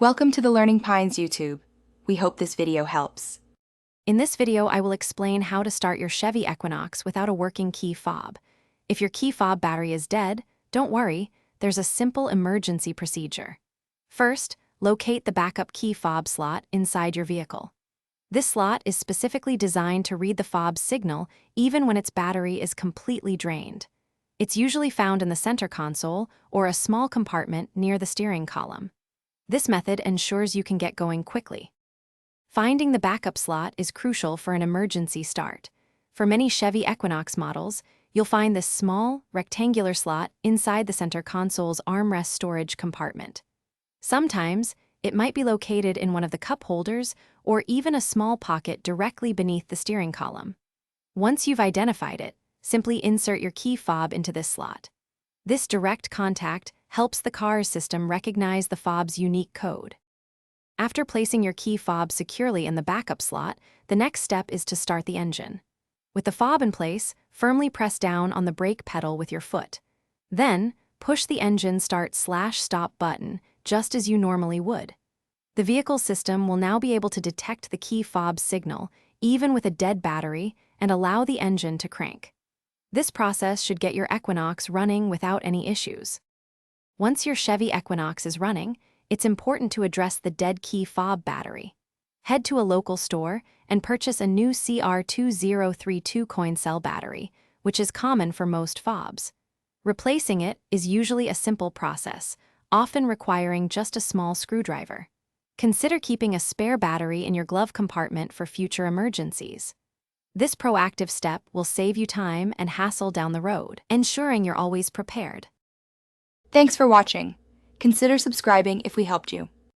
Welcome to the Learning Pines YouTube. We hope this video helps. In this video, I will explain how to start your Chevy Equinox without a working key fob. If your key fob battery is dead, don't worry, there's a simple emergency procedure. First, locate the backup key fob slot inside your vehicle. This slot is specifically designed to read the fob's signal even when its battery is completely drained. It's usually found in the center console or a small compartment near the steering column. This method ensures you can get going quickly. Finding the backup slot is crucial for an emergency start. For many Chevy Equinox models, you'll find this small, rectangular slot inside the center console's armrest storage compartment. Sometimes, it might be located in one of the cup holders or even a small pocket directly beneath the steering column. Once you've identified it, simply insert your key fob into this slot. This direct contact helps the car's system recognize the fob's unique code. After placing your key fob securely in the backup slot, the next step is to start the engine. With the fob in place, firmly press down on the brake pedal with your foot. Then, push the engine start/stop button, just as you normally would. The vehicle system will now be able to detect the key fob's signal, even with a dead battery, and allow the engine to crank. This process should get your Equinox running without any issues. Once your Chevy Equinox is running, it's important to address the dead key fob battery. Head to a local store and purchase a new CR2032 coin cell battery, which is common for most fobs. Replacing it is usually a simple process, often requiring just a small screwdriver. Consider keeping a spare battery in your glove compartment for future emergencies. This proactive step will save you time and hassle down the road, ensuring you're always prepared. Thanks for watching. Consider subscribing if we helped you.